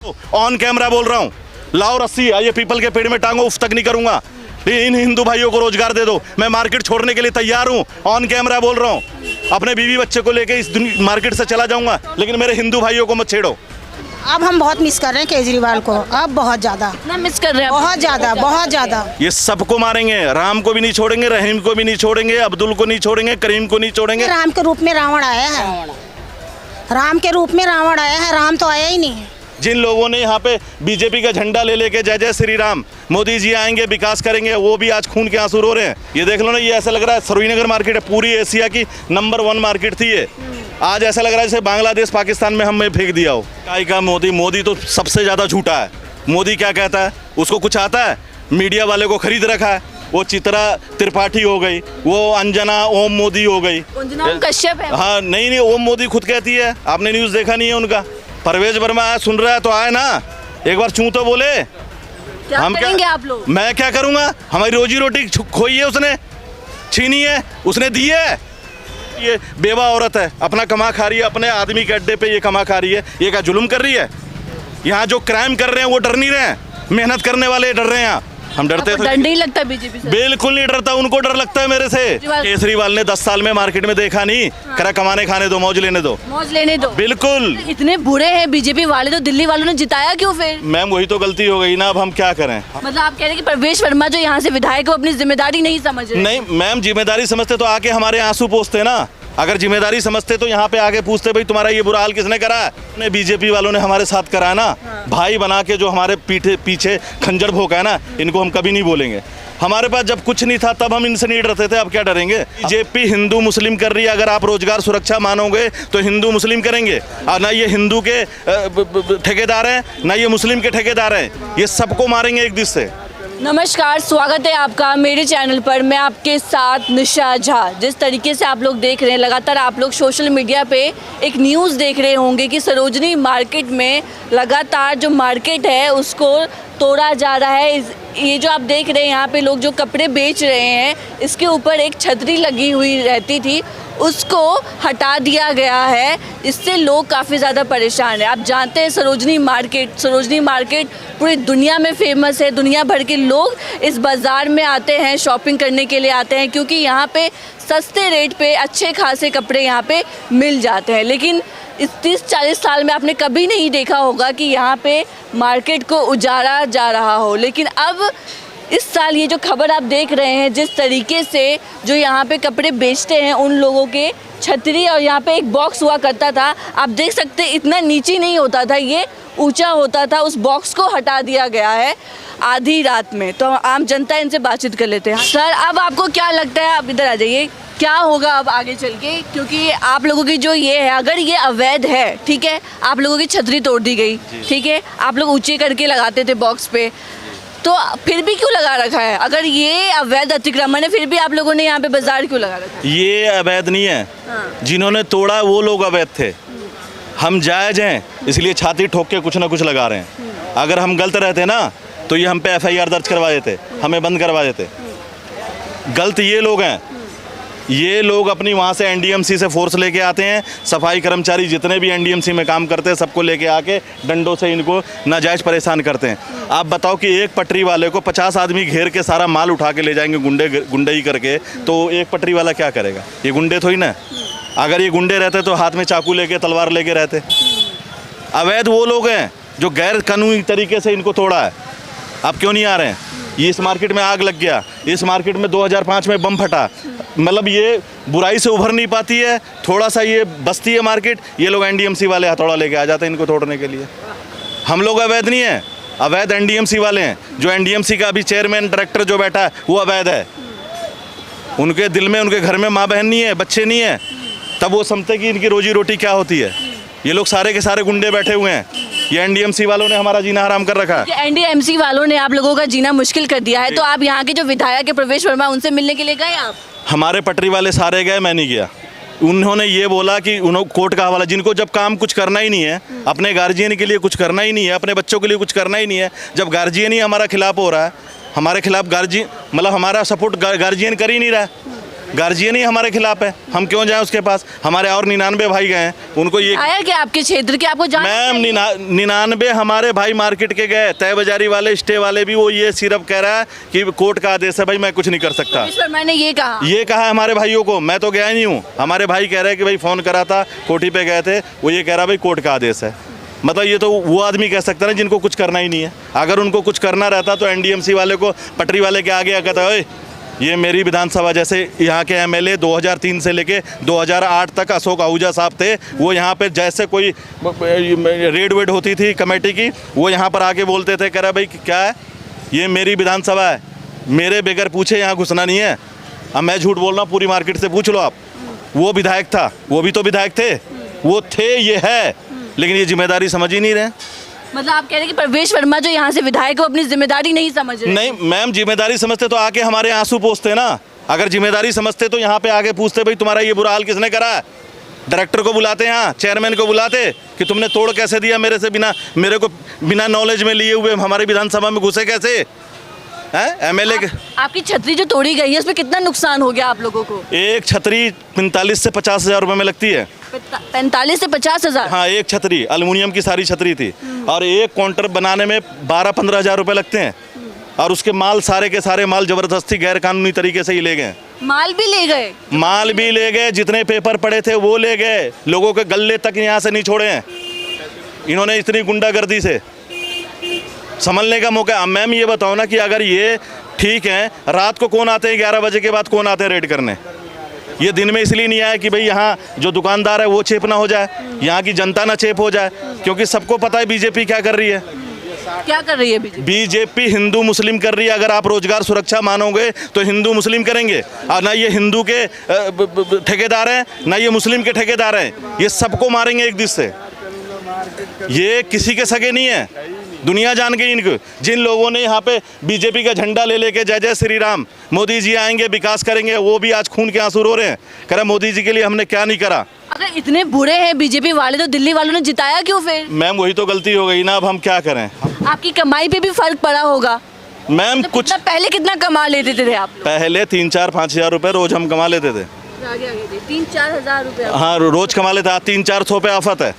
On camera बोल रहा हूँ, लाओ रस्सी, ये पीपल के पेड़ में टांगो, उफ तक नहीं करूंगा। इन हिंदू भाइयों को रोजगार दे दो, मैं मार्केट छोड़ने के लिए तैयार हूँ। ऑन कैमरा बोल रहा हूँ, अपने बीवी बच्चे को लेके इस मार्केट से चला जाऊंगा, लेकिन मेरे हिंदू भाइयों को मत छेड़ो। अब हम बहुत मिस कर रहे हैं केजरीवाल को, अब बहुत ज्यादा। कितना मिस कर रहे हैं? बहुत ज्यादा, बहुत ज्यादा। ये सबको मारेंगे, राम को भी नहीं छोड़ेंगे, रहीम को भी नहीं छोड़ेंगे, अब्दुल को नहीं छोड़ेंगे, करीम को नहीं छोड़ेंगे। राम के रूप में रावण आया है, राम के रूप में रावण आया है, राम तो आया ही नहीं। जिन लोगों ने यहाँ पे बीजेपी का झंडा ले लेके जय जय श्री राम, मोदी जी आएंगे विकास करेंगे, वो भी आज खून के आंसू रो रहे हैं। ये देख लो ना, ये ऐसा लग रहा है सरोजनी नगर मार्केट है, पूरी एशिया की नंबर 1 मार्केट थी ये। आज ऐसा लग रहा है जैसे बांग्लादेश पाकिस्तान में हमें फेंक दिया हो। काय का मोदी तो सबसे ज़्यादा झूठा है। मोदी क्या कहता है, उसको कुछ आता है? मीडिया वाले को खरीद रखा है। वो चित्रा त्रिपाठी हो गई, वो अंजना ओम मोदी हो गई, कश्यप है। हाँ नहीं ओम मोदी खुद कहती है, आपने न्यूज़ देखा नहीं है उनका। परवेज वर्मा सुन रहा है तो आए ना, एक बार चूं तो बोले। क्या हम करेंगे आप लोग? मैं क्या करूंगा, हमारी रोजी रोटी खोई है, उसने छीनी है, उसने दी है। ये बेवा औरत है, अपना कमा खा रही है, अपने आदमी के अड्डे पे ये कमा खा रही है। ये क्या जुल्म कर रही है? यहाँ जो क्राइम कर रहे हैं वो डर नहीं रहे हैं, मेहनत करने वाले डर रहे हैं। हम डरते डर नहीं लगता बीजेपी से? बिल्कुल नहीं डरता, उनको डर लगता है मेरे से। केजरीवाल ने 10 साल में मार्केट में देखा नहीं, करा कमाने खाने दो, मौज लेने दो, मौज लेने दो। बिल्कुल। इतने बुरे हैं बीजेपी वाले, तो दिल्ली वालों ने जिताया क्यों फिर? मैम वही तो गलती हो गई ना, अब हम क्या करें। मतलब आप कह रहे हैं कि परवेश वर्मा जो यहाँ से विधायक है, वो अपनी जिम्मेदारी नहीं समझ रहे? नहीं मैम, जिम्मेदारी समझते तो आके हमारे आंसू पोंछते ना। अगर जिम्मेदारी समझते तो यहाँ पे आगे पूछते, भाई तुम्हारा ये बुरा हाल किसने करा है? ने बीजेपी वालों ने हमारे साथ करा ना। भाई बना के जो हमारे पीछे खंजर भोंका है ना, इनको हम कभी नहीं बोलेंगे। हमारे पास जब कुछ नहीं था तब हम इनसे नहीं डरते थे, अब क्या डरेंगे? बीजेपी हिंदू मुस्लिम कर रही है, अगर आप रोजगार सुरक्षा मानोगे तो हिंदू मुस्लिम करेंगे। और ना ये हिंदू के ठेकेदार हैं, ना ये मुस्लिम के ठेकेदार हैं, ये सबको मारेंगे एक दिस से। नमस्कार, स्वागत है आपका मेरे चैनल पर। मैं आपके साथ निशा झा। जिस तरीके से आप लोग देख रहे हैं, लगातार आप लोग सोशल मीडिया पे एक न्यूज़ देख रहे होंगे कि सरोजनी मार्केट में लगातार जो मार्केट है उसको तोड़ा जा रहा है। ये जो आप देख रहे हैं यहाँ पे लोग जो कपड़े बेच रहे हैं, इसके ऊपर एक छतरी लगी हुई रहती थी, उसको हटा दिया गया है। इससे लोग काफ़ी ज़्यादा परेशान हैं। आप जानते हैं सरोजनी मार्केट पूरी दुनिया में फेमस है। दुनिया भर के लोग इस बाज़ार में आते हैं, शॉपिंग करने के लिए आते हैं, क्योंकि यहाँ पे सस्ते रेट पे अच्छे खासे कपड़े यहाँ पे मिल जाते हैं। लेकिन इस 30-40 साल में आपने कभी नहीं देखा होगा कि यहाँ पे मार्केट को उजाड़ा जा रहा हो। लेकिन अब इस साल ये जो खबर आप देख रहे हैं, जिस तरीके से जो यहाँ पे कपड़े बेचते हैं उन लोगों के छतरी और यहाँ पे एक बॉक्स हुआ करता था, आप देख सकते हैं इतना नीचे नहीं होता था, ये ऊंचा होता था। उस बॉक्स को हटा दिया गया है आधी रात में। तो आम जनता इनसे बातचीत कर लेते हैं। सर, अब आपको क्या लगता है, आप इधर आ जाइए, क्या होगा अब आगे चल के? क्योंकि आप लोगों की जो ये है, अगर ये अवैध है, ठीक है, आप लोगों की छतरी तोड़ दी गई, ठीक है, आप लोग ऊंचे करके लगाते थे बॉक्स पे, तो फिर भी क्यों लगा रखा है? अगर ये अवैध अतिक्रमण है, फिर भी आप लोगों ने यहाँ पे बाजार क्यों लगा रखा है? ये अवैध नहीं है। जिन्होंने तोड़ा वो लोग अवैध थे। हम जायज हैं, इसलिए छाती ठोक के कुछ ना कुछ लगा रहे हैं। अगर हम गलत रहते ना तो ये हम पे FIR दर्ज करवा देते, हमें बंद करवा देते। गलत ये लोग हैं। ये लोग अपनी वहाँ से NDMC से फोर्स लेके आते हैं, सफाई कर्मचारी जितने भी NDMC में काम करते हैं सबको लेके आके डंडों से इनको नाजायज़ परेशान करते हैं। आप बताओ कि एक पटरी वाले को 50 आदमी घेर के सारा माल उठा के ले जाएंगे गुंडई करके, तो एक पटरी वाला क्या करेगा? ये गुंडे थोड़ी ना। अगर ये गुंडे रहते तो हाथ में चाकू लेके तलवार लेके रहते। अवैध वो लोग हैं जो गैर कानूनी तरीके से इनको तोड़ा है। आप क्यों नहीं आ रहे हैं? ये इस मार्केट में आग लग गया, इस मार्केट में 2005 में बम फटा। मतलब ये बुराई से उभर नहीं पाती है, थोड़ा सा ये बस्ती है मार्केट, ये लोग NDMC वाले हथौड़ा लेके आ जाते हैं इनको तोड़ने के लिए। हम लोग अवैध नहीं है, अवैध NDMC वाले हैं। जो NDMC का अभी चेयरमैन डायरेक्टर जो बैठा है वो अवैध है। उनके दिल में, उनके घर में माँ बहन नहीं है, बच्चे नहीं है, तब वो समझते कि इनकी रोजी रोटी क्या होती है। ये लोग सारे के सारे गुंडे बैठे हुए हैं। ये NDMC वालों ने हमारा जीना हराम कर रखा है। NDMC वालों ने आप लोगों का जीना मुश्किल कर दिया है। तो आप यहाँ के जो विधायक है प्रवेश वर्मा, उनसे मिलने के लिए गए आप? हमारे पटरी वाले सारे गए, मैं नहीं गया। उन्होंने ये बोला कि उन्होंने कोर्ट का हवाला, जिनको जब काम कुछ करना ही नहीं है, अपने गार्जियन के लिए कुछ करना ही नहीं है, अपने बच्चों के लिए कुछ करना ही नहीं है, जब गार्जियन ही हमारा खिलाफ हो रहा है, हमारे खिलाफ गार्जियन मतलब हमारा सपोर्ट गार्जियन कर ही नहीं रहा है, गार्जियन ही हमारे खिलाफ है, हम क्यों जाएं उसके पास। हमारे और 99 भाई गए हैं, उनको ये आया क्या आपके क्षेत्र के, आपको जाना मैम चाहिए? 99 हमारे भाई मार्केट के गए, तय बाजारी वाले स्टे वाले भी, वो ये सिर्फ कह रहा है कि कोर्ट का आदेश है भाई, मैं कुछ नहीं कर सकता। इस पर मैंने ये कहा है हमारे भाइयों को, मैं तो गया ही नहीं हूँ। हमारे भाई कह रहे हैं कि भाई फ़ोन करा था, कोठी पे गए थे, वो ये कह रहा भाई कोर्ट का आदेश है। मतलब ये तो वो आदमी कह सकता है जिनको कुछ करना ही नहीं है। अगर उनको कुछ करना रहता तो एनडीएमसी वाले को, पटरी वाले के आगे कहता है, ये मेरी विधानसभा, जैसे यहाँ के एमएलए 2003 से लेके 2008 तक अशोक आहूजा साहब थे, वो यहाँ पे जैसे कोई रेड वेड होती थी कमेटी की, वो यहाँ पर आके बोलते थे, कह रहा भाई क्या है, ये मेरी विधानसभा है, मेरे बगैर पूछे यहाँ घुसना नहीं है। अब मैं झूठ बोल रहा हूँ, पूरी मार्केट से पूछ लो आप। वो विधायक था, वो भी तो विधायक थे, वो थे, ये है, लेकिन ये जिम्मेदारी समझ ही नहीं रहे। मतलब आप कह रहे हैं कि प्रवेश वर्मा जो यहाँ से विधायक है वो अपनी जिम्मेदारी नहीं समझ रहे? नहीं मैम, जिम्मेदारी समझते तो आके हमारे आंसू पोंछते ना। अगर जिम्मेदारी समझते तो यहाँ पे आके पूछते भाई तुम्हारा ये बुरा हाल किसने करा है। डायरेक्टर को बुलाते, यहाँ चेयरमैन को बुलाते कि तुमने तोड़ कैसे दिया, मेरे से मेरे को बिना नॉलेज में लिए हुए हमारी विधानसभा में घुसे कैसे हैं एमएलए के। आपकी छतरी जो तोड़ी गई है उसमें कितना नुकसान हो गया आप लोगों को? एक छतरी 45 से 50 हज़ार रुपये में लगती है। 45 से 50 हज़ार? हाँ, एक छतरी, एल्युमिनियम की सारी छतरी थी, और एक काउंटर बनाने में 12-15 हज़ार रुपये लगते हैं। और उसके माल, सारे के सारे माल जबरदस्ती गैर कानूनी तरीके से ही ले गए। माल भी ले गए? माल भी ले गए, जितने पेपर पड़े थे वो ले गए, लोगों के गले तक यहाँ से नहीं छोड़े हैं इन्होंने, इतनी गुंडागर्दी से संभलने का मौका। मैम ये बताओ ना कि अगर ये ठीक है, रात को कौन आते हैं, 11 बजे के बाद कौन आते हैं रेड करने? ये दिन में इसलिए नहीं आया कि भाई यहाँ जो दुकानदार है वो चेप ना हो जाए, यहाँ की जनता ना चेप हो जाए, क्योंकि सबको पता है बीजेपी क्या कर रही है। क्या कर रही है बीजेपी? हिंदू मुस्लिम कर रही है। अगर आप रोजगार सुरक्षा मानोगे तो हिंदू मुस्लिम करेंगे, और ना ये हिंदू के ठेकेदार हैं, ना ये मुस्लिम के ठेकेदार हैं, ये सबको मारेंगे एक दिस से। ये किसी के सगे नहीं है, दुनिया जान गई इनको। जिन लोगों ने यहाँ पे बीजेपी का झंडा ले लेके जय जय श्री राम, मोदी जी आएंगे विकास करेंगे, वो भी आज खून के आंसू रो रहे हैं, कह रहे मोदी जी के लिए हमने क्या नहीं करा। अगर इतने बुरे हैं बीजेपी वाले तो दिल्ली वालों ने जिताया क्यों फिर? मैम वही तो गलती हो गई ना, अब हम क्या करें। आपकी कमाई पे भी फर्क पड़ा होगा मैम। तो कुछ पहले कितना कमा लेते थे आप लोग? पहले 3-4-5 हज़ार रुपये रोज हम कमा लेते थे। 3-4 हज़ार रुपये? हाँ, रोज कमा लेते। 300-400 पे आफत है।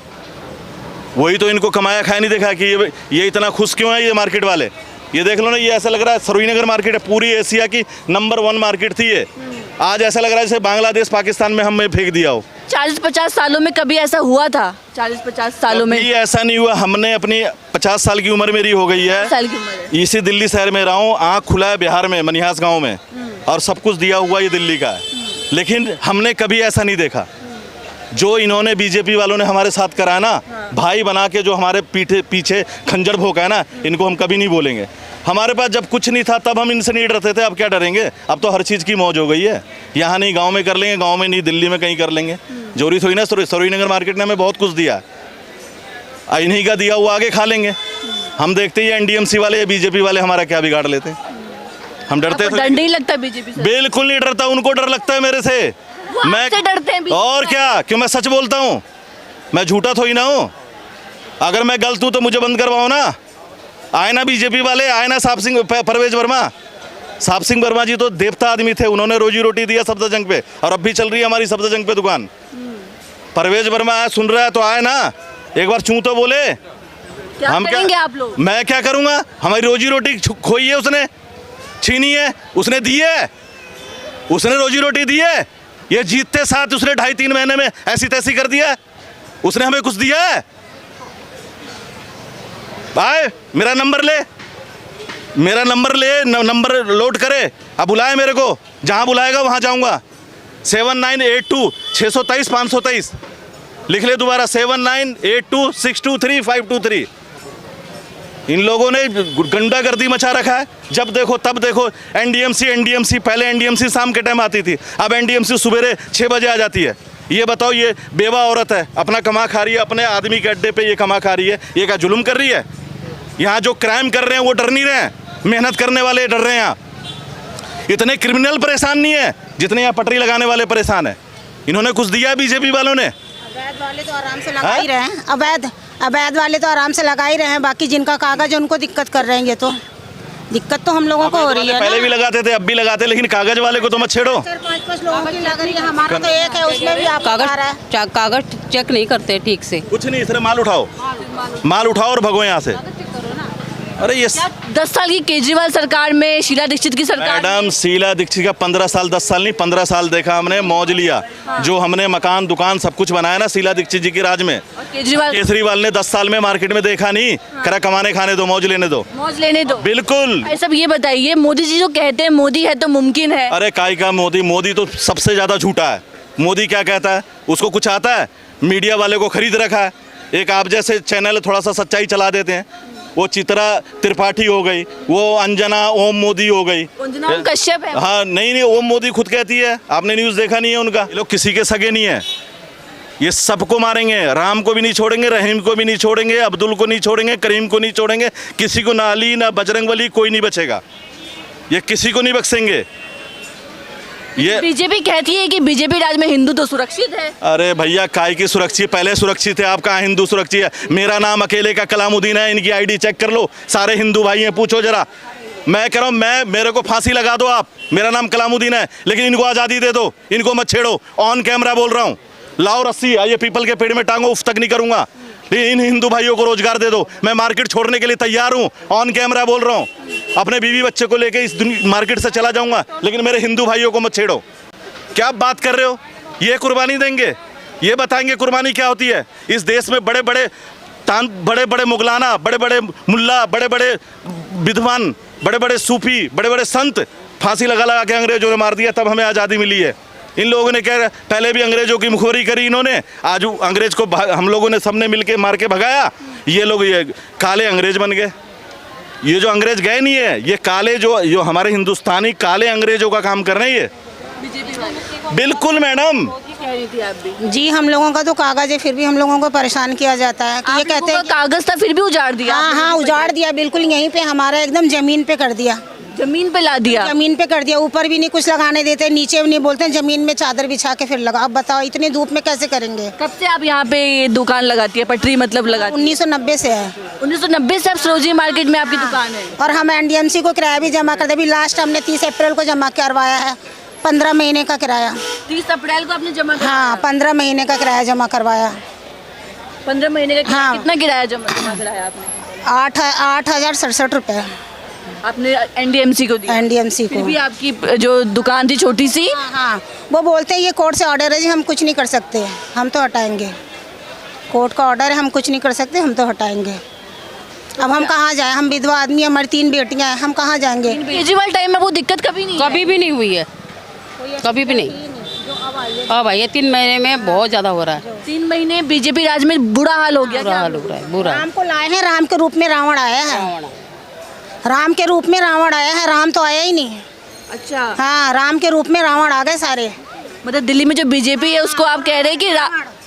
वही तो इनको कमाया खाया नहीं देखा कि ये इतना खुश क्यों है ये मार्केट वाले। ये देख लो ना, ये ऐसा लग रहा है श्रीनगर मार्केट है, पूरी एशिया की नंबर 1 मार्केट थी ये। आज ऐसा लग रहा है जैसे बांग्लादेश पाकिस्तान में हमें फेंक दिया हो। 40-50 सालों में कभी ऐसा हुआ था? 40-50 सालों में ये ऐसा नहीं हुआ। हमने अपनी 50 साल की उम्र मेरी हो गई है, साल की उम्र है। इसी दिल्ली शहर में रहा हूँ, आँख खुला है बिहार में मनिहास गाँव में, और सब कुछ दिया हुआ ये दिल्ली का है, लेकिन हमने कभी ऐसा नहीं देखा जो इन्होंने बीजेपी वालों ने हमारे साथ करा ना। भाई बना के जो हमारे पीछे खंजर भोंका है ना, इनको हम कभी नहीं बोलेंगे। हमारे पास जब कुछ नहीं था तब हम इनसे नहीं डरते थे, अब क्या डरेंगे? अब तो हर चीज़ की मौज हो गई है। यहाँ नहीं गांव में कर लेंगे, गांव में नहीं दिल्ली में कहीं कर लेंगे। जोरी थोड़ी ना, श्रीनगर मार्केट ने हमें बहुत कुछ दिया, इन्हीं का दिया हुआ आगे खा लेंगे। हम देखते ही एनडीएमसी वाले या बीजेपी वाले हमारा क्या बिगाड़ लेते हैं। हम डरते थे? डर नहीं लगता बीजेपी से? बिल्कुल नहीं डरता, उनको डर लगता है मेरे से। मैं डरते हैं और क्या, क्यों? मैं सच बोलता हूँ, मैं झूठा थोड़ी ना हूँ। अगर मैं गलत हूँ तो मुझे बंद करवाओ ना। आए ना बीजेपी वाले, आए ना परवेज वर्मा। साहब सिंह वर्मा जी तो देवता आदमी थे, उन्होंने रोजी रोटी दिया सफदरजंग पे, और अब भी चल रही है हमारी सफदरजंग पे दुकान। परवेज वर्मा आए, सुन रहा है तो आए ना, एक बार चूं तो बोले। क्या हम करेंगे आप लोग? मैं क्या करूँगा? हमारी रोजी रोटी खोई है उसने, छीनी है उसने, दी है उसने, रोजी रोटी दी है। ये जीतते साथ उसने 2.5-3 महीने में ऐसी तैसी कर दिया है। उसने हमें कुछ दिया है? भाई मेरा नंबर ले, नंबर लोड करे, अब बुलाए मेरे को, जहाँ बुलाएगा वहाँ जाऊँगा। 7982-623-523 लिख ले दोबारा, 7982-623-523। इन लोगों ने गुंडागर्दी मचा रखा है। जब देखो तब देखो एनडीएमसी। पहले एनडीएमसी शाम के टाइम आती थी, अब एनडीएमसी सुबह 6 बजे आ जाती है। ये बताओ, ये बेवा औरत है, अपना कमा खा रही है, अपने आदमी के अड्डे पे ये कमा खा रही है, ये क्या जुल्म कर रही है? यहाँ जो क्राइम कर रहे हैं वो डर नहीं रहे हैं, मेहनत करने वाले डर रहे हैं। यहाँ इतने क्रिमिनल परेशान नहीं है जितने यहाँ पटरी लगाने वाले परेशान है। इन्होंने कुछ दिया बीजेपी वालों ने? अवैध वाले तो आराम से लगा ही रहे हैं, अवैध वाले तो आराम से लगा ही रहे हैं, बाकी जिनका कागज उनको दिक्कत कर रहे हैं। ये तो दिक्कत तो हम लोगों को हो रही है। पहले भी लगाते थे, अब भी लगाते, लेकिन कागज वाले को तो मत छेड़ो। 4-5 कुछ लोगों की लग रही है, हमारा तो एक है, उसमें भी आपको आ रहा है। कागज चेक नहीं करते ठीक से। कुछ नहीं, सिर्फ माल उठाओ और भगो यहाँ से। अरे ये 10 साल की केजरीवाल सरकार में, शीला दीक्षित की सरकार मैडम, शीला दीक्षित का 15 साल 10 साल नहीं 15 साल देखा हमने, मौज लिया। जो हमने मकान दुकान सब कुछ बनाया ना शीला दीक्षित जी की राज में, केजरीवाल ने 10 साल में मार्केट में देखा नहीं। करा कमाने खाने दो, मौज लेने दो, मौज लेने दो। बिल्कुल। सब ये बताइए, मोदी जी जो कहते हैं मोदी है तो मुमकिन है। अरे काय का मोदी तो सबसे ज्यादा झूठा है। मोदी क्या कहता है, उसको कुछ आता है? मीडिया वाले को खरीद रखा है। एक आप जैसे चैनल थोड़ा सा सच्चाई चला देते हैं। वो चित्रा त्रिपाठी हो गई, वो अंजना ओम मोदी हो गई, अंजना कश्यप है। हाँ नहीं ओम मोदी खुद कहती है, आपने न्यूज़ देखा नहीं है उनका। ये लोग किसी के सगे नहीं है, ये सबको मारेंगे। राम को भी नहीं छोड़ेंगे, रहीम को भी नहीं छोड़ेंगे, अब्दुल को नहीं छोड़ेंगे, करीम को नहीं छोड़ेंगे, किसी को ना अली ना बजरंगबली, कोई नहीं बचेगा। ये किसी को नहीं बख्शेंगे। ये बीजेपी कहती है कि बीजेपी राज में हिंदू तो सुरक्षित है। अरे भैया काय की सुरक्षित, पहले सुरक्षित है, आप कहाँ हिंदू सुरक्षित है? मेरा नाम अकेले का कलामुद्दीन है, इनकी आईडी चेक कर लो, सारे हिंदू भाई हैं, पूछो जरा। मैं कह रहा हूँ, मेरे को फांसी लगा दो आप, मेरा नाम कलामुद्दीन है, लेकिन इनको आज़ादी दे दो, इनको मत छेड़ो। ऑन कैमरा बोल रहा हूँ, लाओ रस्सी, आइए पीपल के पेड़ में टांगो, उफ तक नहीं करूँगा। इन हिंदू भाइयों को रोजगार दे दो, मैं मार्केट छोड़ने के लिए तैयार हूँ, ऑन कैमरा बोल रहा हूँ। अपने बीवी बच्चे को लेके इस मार्केट से चला जाऊँगा, लेकिन मेरे हिंदू भाइयों को मत छेड़ो। क्या आप बात कर रहे हो? ये कुर्बानी देंगे, ये बताएंगे कुर्बानी क्या होती है? इस देश में बड़े बड़े मुगलाना, बड़े बड़े मुल्ला, बड़े बड़े विद्वान, बड़े बड़े सूफी, बड़े बड़े संत फांसी लगा के अंग्रेजों ने मार दिया, तब हमें आज़ादी मिली है। इन लोगों ने क्या पहले भी अंग्रेजों की मुखबरी करी इन्होंने, आज अंग्रेज को हम लोगों ने सबने मिलके मार के भगाया। ये लोग ये काले अंग्रेज बन गए। ये जो अंग्रेज गए नहीं है, ये काले जो हमारे हिंदुस्तानी काले अंग्रेजों का काम कर रहे हैं ये। बिल्कुल मैडम। जी, हम लोगों का तो कागज है, फिर भी हम लोगों को परेशान किया जाता है कि ये कहते हैं कागज था फिर भी उजाड़ दिया। हाँ, उजाड़ दिया, बिल्कुल यहीं पे हमारा एकदम जमीन पे कर दिया, जमीन पे ला दिया, जमीन पे कर दिया। ऊपर भी नहीं कुछ लगाने देते, नीचे भी नहीं, बोलते हैं जमीन में चादर बिछा के फिर लगा। अब बताओ इतनी धूप में कैसे करेंगे? कब से आप यहाँ पे ये दुकान लगाती है, पटरी मतलब लगाती है? 1990 से है। 1990 से आप सरोजिनी मार्केट में आपकी दुकान है? और हम NDMC को किराया भी जमा कर दे। अभी लास्ट हमने 30 अप्रैल को जमा करवाया है, 15 महीने का किराया। 30 अप्रैल को आपने जमा करवाया? हाँ, 15 महीने का किराया जमा करवाया। 15 महीने का हाँ। कितना किराया जमा कराया आपने? 8,067 रुपये आपने NDMC को दिया? NDMC फिर को। भी आपकी जो दुकान थी छोटी सी? हाँ, वो बोलते हैं ये कोर्ट से ऑर्डर है जी, हम कुछ नहीं कर सकते, हम तो हटाएंगे। कोर्ट का ऑर्डर है, हम कुछ नहीं कर सकते, हम तो हटाएंगे। अब हम कहाँ जाएं? हम विधवा आदमी, हमारी 3 बेटियां हैं, हम कहाँ जाएंगे? केजरीवाल टाइम में वो दिक्कत कभी नहीं? कभी भी नहीं हुई है, कभी भी नहीं। अब ये 3 महीने में बहुत ज़्यादा हो रहा है। 3 महीने बीजेपी राज में बुरा हाल हो गया। बुरा हाल हो रहा है, बुरा। राम को लाए हैं, राम के रूप में रावण आया है। राम के रूप में रावण आया है, राम तो आया ही नहीं। अच्छा। हाँ, राम के रूप में रावण आ गए सारे। मतलब दिल्ली में जो बीजेपी है उसको आप कह रहे हैं कि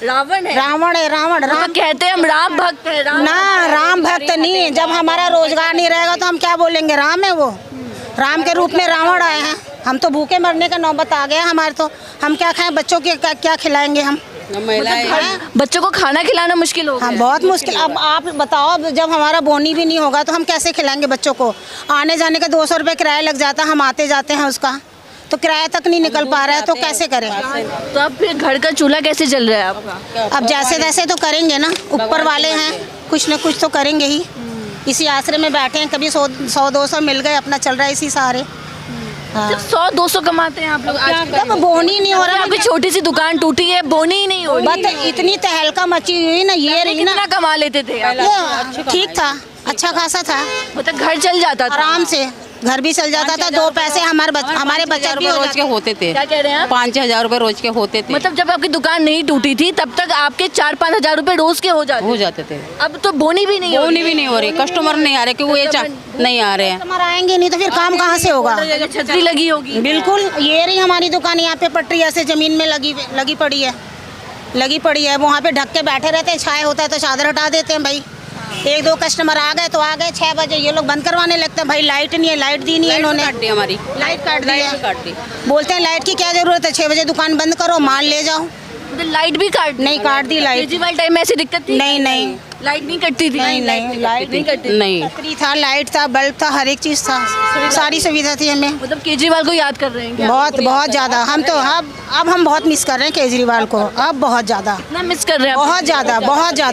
रावण है? रावण है, रावण। राम कहते हैं हम राम भक्त है। ना, राम भक्त नहीं। जब हमारा रोजगार नहीं रहेगा तो हम क्या बोलेंगे? राम है वो, राम के रूप में रावण आए हैं। हम तो भूखे मरने का नौबत आ गया हमारे, तो हम क्या खाएं? बच्चों के क्या खिलाएंगे हम? बच्चों को खाना खिलाना मुश्किल हो गया। हाँ, बहुत मुश्किल। अब आप बताओ, जब हमारा बोनी भी नहीं होगा तो हम कैसे खिलाएंगे बच्चों को? आने जाने का 200 रुपये किराया लग जाता है, हम आते जाते हैं उसका, तो किराया तक नहीं निकल पा रहा है, तो कैसे करें? तो अब फिर घर का चूल्हा कैसे चल रहा है आपका? अब जैसे तैसे तो करेंगे ना, ऊपर वाले हैं, कुछ न कुछ तो करेंगे ही। इसी आश्रय में बैठे हैं, कभी 100-200 मिल गए, अपना चल रहा है इसी सहारे। हाँ। 100-200 कमाते हैं आप लोग? अब बोनी नहीं हो रहा। आपकी छोटी सी दुकान टूटी है, बोनी ही नहीं हो रही। बस इतनी तहलका मची हुई ना, ये रही ना। कितना कमा लेते थे आप? ये ठीक था, अच्छा खासा था, मतलब घर चल जाता था आराम से। घर भी चल जाता था, 2 पैसे हमारे बचत भी रोज के होते थे। क्या कह रहे हैं आप? 5,000 रुपये रोज के होते थे। मतलब जब आपकी दुकान नहीं टूटी थी तब तक आपके 4-5 हजार रुपए रोज के हो जाते थे। अब तो बोनी भी नहीं हो रही, कस्टमर नहीं आ रहे, क्योंकि ये नहीं आ रहे हैं। कस्टमर आएंगे नहीं तो फिर काम कहाँ से होगा? छतरी लगी होगी। बिल्कुल, ये रही हमारी दुकान, यहाँ पे पटरी ऐसे जमीन में लगी पड़ी है। वहाँ पे ढक के बैठे रहते हैं, छाए होता है तो चादर हटा देते हैं भाई। 1-2 कस्टमर आ गए तो आ गए, 6 बजे ये लोग बंद करवाने लगते हैं। भाई लाइट नहीं है, लाइट दी नहीं है इन्होंने, हमारी लाइट काट दी है। बोलते हैं लाइट की क्या जरूरत है, 6 बजे दुकान बंद करो, माल ले जाओ। तो लाइट भी काट नहीं काट दी लाइट। केजरीवाल टाइम में ऐसी दिक्कत थी? नहीं नहीं लाइट नहीं कटती थी? नहीं नहीं लाइट नहीं कटती थी। नहीं छतरी था, लाइट था, बल्ब था, हर एक चीज़ था, सारी सुविधा थी हमें। मतलब केजरीवाल को याद कर रहे हैं क्या? बहुत बहुत ज़्यादा हम तो अब हम बहुत मिस कर रहे हैं केजरीवाल को, अब बहुत ज़्यादा कितना मिस कर रहे हैं आप? बहुत ज़्यादा बहुत ज़्यादा।